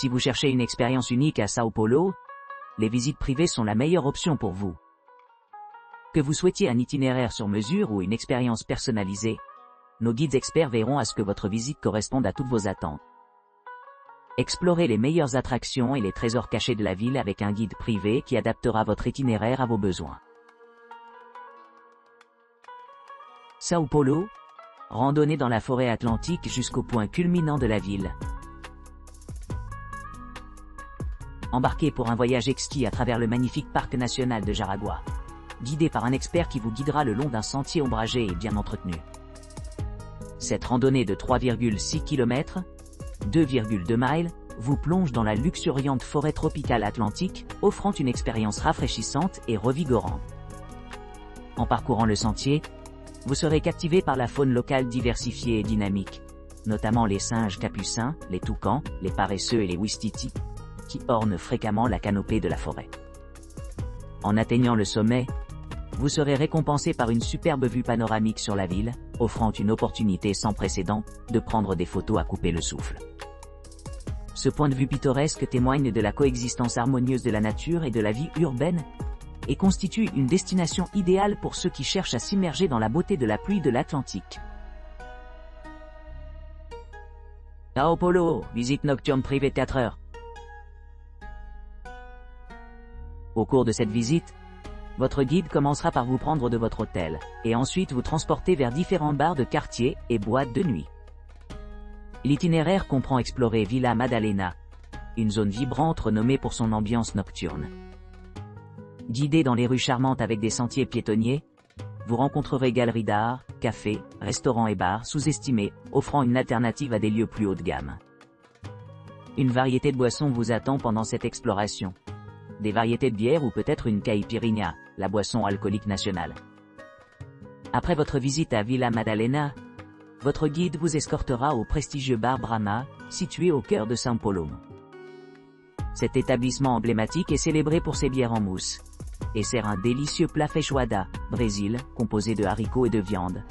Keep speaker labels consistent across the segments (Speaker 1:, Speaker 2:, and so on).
Speaker 1: Si vous cherchez une expérience unique à Sao Paulo, les visites privées sont la meilleure option pour vous. Que vous souhaitiez un itinéraire sur mesure ou une expérience personnalisée, nos guides experts veilleront à ce que votre visite corresponde à toutes vos attentes. Explorez les meilleures attractions et les trésors cachés de la ville avec un guide privé qui adaptera votre itinéraire à vos besoins. Sao Paulo, randonnée dans la forêt atlantique jusqu'au point culminant de la ville. Embarquez pour un voyage exquis à travers le magnifique parc national de Jaraguá, guidé par un expert qui vous guidera le long d'un sentier ombragé et bien entretenu. Cette randonnée de 3,6 km, 2,2 miles, vous plonge dans la luxuriante forêt tropicale atlantique, offrant une expérience rafraîchissante et revigorante. En parcourant le sentier, vous serez captivé par la faune locale diversifiée et dynamique, notamment les singes capucins, les toucans, les paresseux et les ouistiti, qui ornent fréquemment la canopée de la forêt. En atteignant le sommet, vous serez récompensé par une superbe vue panoramique sur la ville, offrant une opportunité sans précédent de prendre des photos à couper le souffle. Ce point de vue pittoresque témoigne de la coexistence harmonieuse de la nature et de la vie urbaine, et constitue une destination idéale pour ceux qui cherchent à s'immerger dans la beauté de la pluie de l'Atlantique. Sao Paulo, visite nocturne privée 4 heures. Au cours de cette visite, votre guide commencera par vous prendre de votre hôtel, et ensuite vous transporter vers différents bars de quartier et boîtes de nuit. L'itinéraire comprend explorer Vila Madalena, une zone vibrante renommée pour son ambiance nocturne. Guidé dans les rues charmantes avec des sentiers piétonniers, vous rencontrerez galeries d'art, cafés, restaurants et bars sous-estimés, offrant une alternative à des lieux plus haut de gamme. Une variété de boissons vous attend pendant cette exploration. Des variétés de bière ou peut-être une caipirinha, la boisson alcoolique nationale. Après votre visite à Vila Madalena, votre guide vous escortera au prestigieux bar Brahma, situé au cœur de Sao Paulo. Cet établissement emblématique est célébré pour ses bières en mousse, et sert un délicieux plat feijoada, Brésil, composé de haricots et de viande.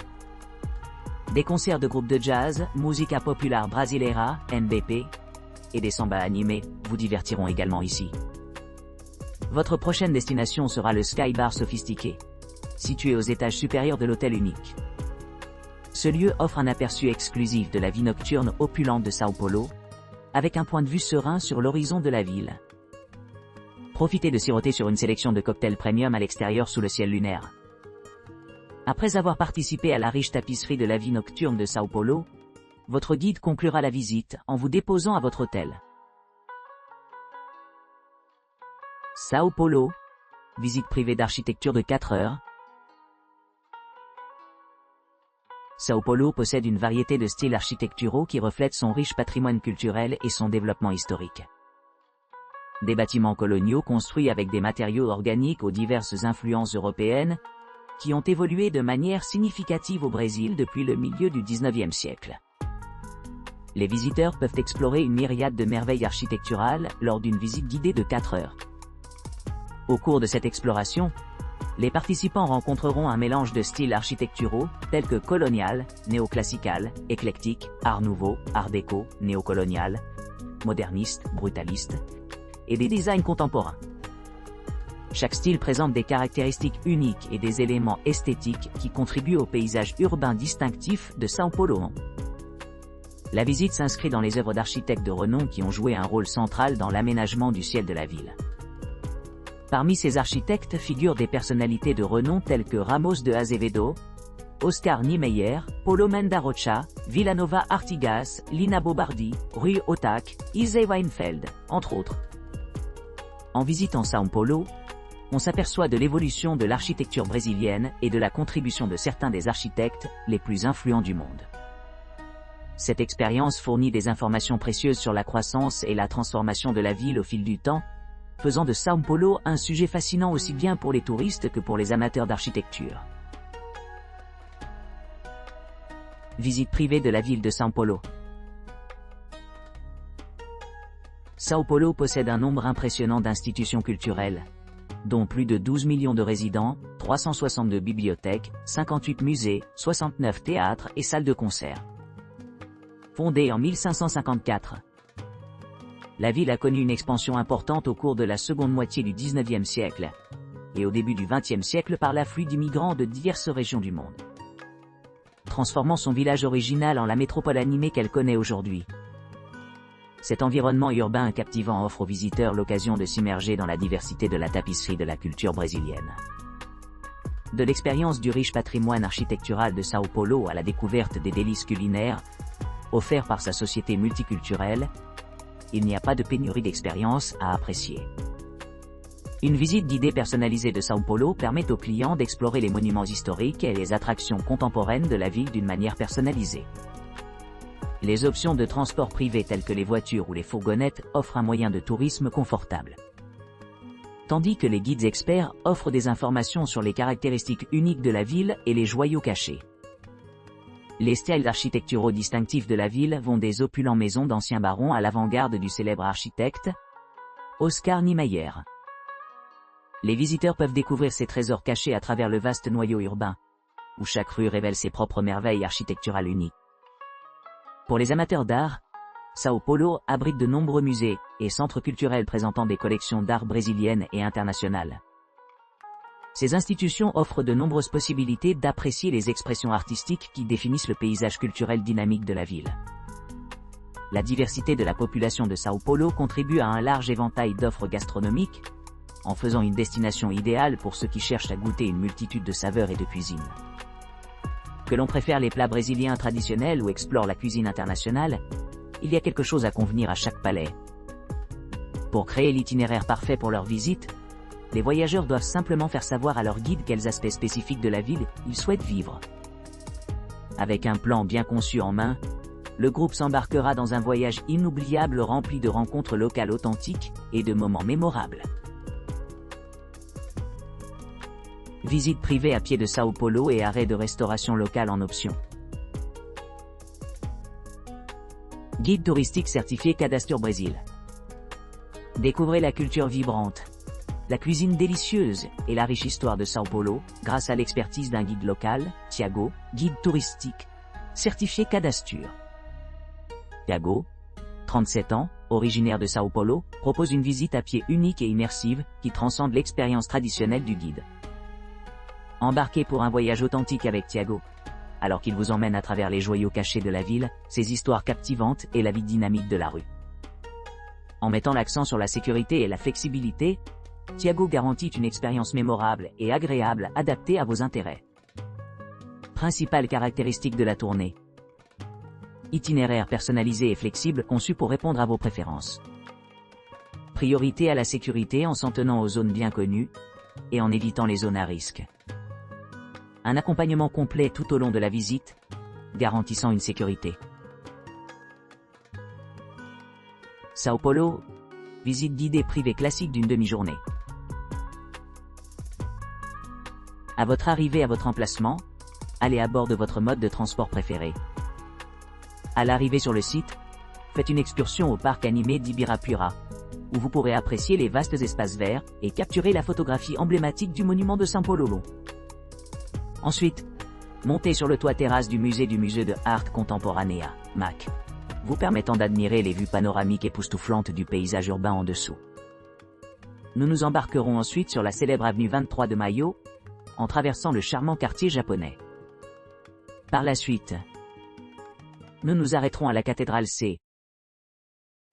Speaker 1: Des concerts de groupes de jazz, Música Popular Brasileira, MPB, et des sambas animés, vous divertiront également ici. Votre prochaine destination sera le Sky Bar sophistiqué, situé aux étages supérieurs de l'hôtel unique. Ce lieu offre un aperçu exclusif de la vie nocturne opulente de Sao Paulo, avec un point de vue serein sur l'horizon de la ville. Profitez de siroter sur une sélection de cocktails premium à l'extérieur sous le ciel lunaire. Après avoir participé à la riche tapisserie de la vie nocturne de Sao Paulo, votre guide conclura la visite en vous déposant à votre hôtel. Sao Paulo, visite privée d'architecture de 4 heures. Sao Paulo possède une variété de styles architecturaux qui reflètent son riche patrimoine culturel et son développement historique. Des bâtiments coloniaux construits avec des matériaux organiques aux diverses influences européennes, qui ont évolué de manière significative au Brésil depuis le milieu du XIXe siècle. Les visiteurs peuvent explorer une myriade de merveilles architecturales lors d'une visite guidée de 4 heures. Au cours de cette exploration, les participants rencontreront un mélange de styles architecturaux tels que colonial, néoclassical, éclectique, art nouveau, art déco, néocolonial, moderniste, brutaliste, et des designs contemporains. Chaque style présente des caractéristiques uniques et des éléments esthétiques qui contribuent au paysage urbain distinctif de Sao Paulo. La visite s'inscrit dans les œuvres d'architectes de renom qui ont joué un rôle central dans l'aménagement du ciel de la ville. Parmi ces architectes figurent des personnalités de renom telles que Ramos de Azevedo, Oscar Niemeyer, Paulo Mendarocha, Villanova Artigas, Lina Bobardi, Rui Otak, Isai Weinfeld, entre autres. En visitant Sao Paulo, on s'aperçoit de l'évolution de l'architecture brésilienne et de la contribution de certains des architectes les plus influents du monde. Cette expérience fournit des informations précieuses sur la croissance et la transformation de la ville au fil du temps, faisant de Sao Paulo un sujet fascinant aussi bien pour les touristes que pour les amateurs d'architecture. Visite privée de la ville de Sao Paulo. Sao Paulo possède un nombre impressionnant d'institutions culturelles, dont plus de 12 millions de résidents, 362 bibliothèques, 58 musées, 69 théâtres et salles de concert. Fondée en 1554, La ville a connu une expansion importante au cours de la seconde moitié du XIXe siècle et au début du XXe siècle par l'afflux d'immigrants de diverses régions du monde, transformant son village original en la métropole animée qu'elle connaît aujourd'hui. Cet environnement urbain captivant offre aux visiteurs l'occasion de s'immerger dans la diversité de la tapisserie de la culture brésilienne. De l'expérience du riche patrimoine architectural de São Paulo à la découverte des délices culinaires offerts par sa société multiculturelle, il n'y a pas de pénurie d'expériences à apprécier. Une visite guidée personnalisée de São Paulo permet aux clients d'explorer les monuments historiques et les attractions contemporaines de la ville d'une manière personnalisée. Les options de transport privé telles que les voitures ou les fourgonnettes offrent un moyen de tourisme confortable, tandis que les guides experts offrent des informations sur les caractéristiques uniques de la ville et les joyaux cachés. Les styles architecturaux distinctifs de la ville vont des opulents maisons d'anciens barons à l'avant-garde du célèbre architecte Oscar Niemeyer. Les visiteurs peuvent découvrir ces trésors cachés à travers le vaste noyau urbain, où chaque rue révèle ses propres merveilles architecturales uniques. Pour les amateurs d'art, São Paulo abrite de nombreux musées et centres culturels présentant des collections d'art brésiliennes et internationales. Ces institutions offrent de nombreuses possibilités d'apprécier les expressions artistiques qui définissent le paysage culturel dynamique de la ville. La diversité de la population de São Paulo contribue à un large éventail d'offres gastronomiques, en faisant une destination idéale pour ceux qui cherchent à goûter une multitude de saveurs et de cuisines. Que l'on préfère les plats brésiliens traditionnels ou explore la cuisine internationale, il y a quelque chose à convenir à chaque palais. Pour créer l'itinéraire parfait pour leur visite, les voyageurs doivent simplement faire savoir à leur guide quels aspects spécifiques de la ville ils souhaitent vivre. Avec un plan bien conçu en main, le groupe s'embarquera dans un voyage inoubliable rempli de rencontres locales authentiques et de moments mémorables. Visite privée à pied de São Paulo et arrêt de restauration locale en option. Guide touristique certifié Cadastur Brésil. Découvrez la culture vibrante, la cuisine délicieuse et la riche histoire de São Paulo grâce à l'expertise d'un guide local, Thiago, guide touristique, certifié Cadastur. Thiago, 37 ans, originaire de São Paulo, propose une visite à pied unique et immersive qui transcende l'expérience traditionnelle du guide. Embarquez pour un voyage authentique avec Thiago, alors qu'il vous emmène à travers les joyaux cachés de la ville, ses histoires captivantes et la vie dynamique de la rue. En mettant l'accent sur la sécurité et la flexibilité, Thiago garantit une expérience mémorable et agréable adaptée à vos intérêts. Principales caractéristiques de la tournée. Itinéraire personnalisé et flexible conçu pour répondre à vos préférences. Priorité à la sécurité en s'en tenant aux zones bien connues et en évitant les zones à risque. Un accompagnement complet tout au long de la visite, garantissant une sécurité. São Paulo, visite guidée privée classique d'une demi-journée. À votre arrivée à votre emplacement, allez à bord de votre mode de transport préféré. À l'arrivée sur le site, faites une excursion au parc animé d'Ibirapuera, où vous pourrez apprécier les vastes espaces verts et capturer la photographie emblématique du monument de São Paulo. Ensuite, montez sur le toit terrasse du musée de Art Contemporanea, MAC, vous permettant d'admirer les vues panoramiques époustouflantes du paysage urbain en dessous. Nous nous embarquerons ensuite sur la célèbre avenue 23 de Mayo, en traversant le charmant quartier japonais. Par la suite, nous nous arrêterons à la cathédrale C,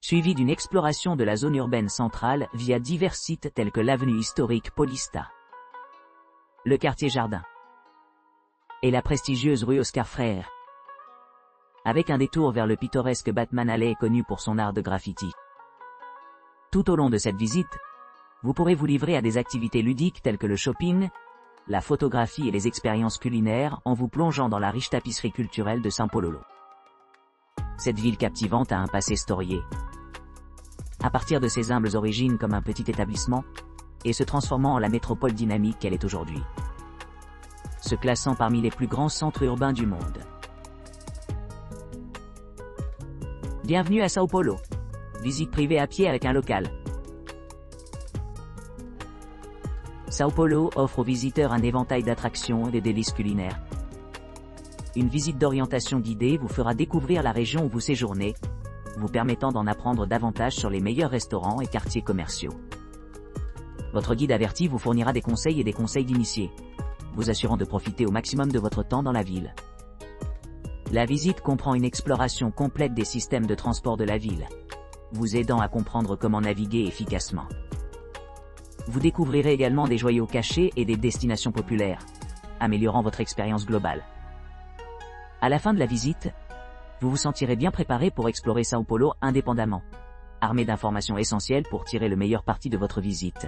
Speaker 1: suivi d'une exploration de la zone urbaine centrale via divers sites tels que l'avenue historique Paulista, le quartier Jardin et la prestigieuse rue Oscar Freire, avec un détour vers le pittoresque Batman Alley connu pour son art de graffiti. Tout au long de cette visite, vous pourrez vous livrer à des activités ludiques telles que le shopping, la photographie et les expériences culinaires en vous plongeant dans la riche tapisserie culturelle de São Paulo. Cette ville captivante a un passé storié. À partir de ses humbles origines comme un petit établissement, et se transformant en la métropole dynamique qu'elle est aujourd'hui, se classant parmi les plus grands centres urbains du monde. Bienvenue à São Paulo. Visite privée à pied avec un local. São Paulo offre aux visiteurs un éventail d'attractions et de délices culinaires. Une visite d'orientation guidée vous fera découvrir la région où vous séjournez, vous permettant d'en apprendre davantage sur les meilleurs restaurants et quartiers commerciaux. Votre guide averti vous fournira des conseils et des conseils d'initiés, vous assurant de profiter au maximum de votre temps dans la ville. La visite comprend une exploration complète des systèmes de transport de la ville, vous aidant à comprendre comment naviguer efficacement. Vous découvrirez également des joyaux cachés et des destinations populaires, améliorant votre expérience globale. À la fin de la visite, vous vous sentirez bien préparé pour explorer Sao Paulo indépendamment, armé d'informations essentielles pour tirer le meilleur parti de votre visite.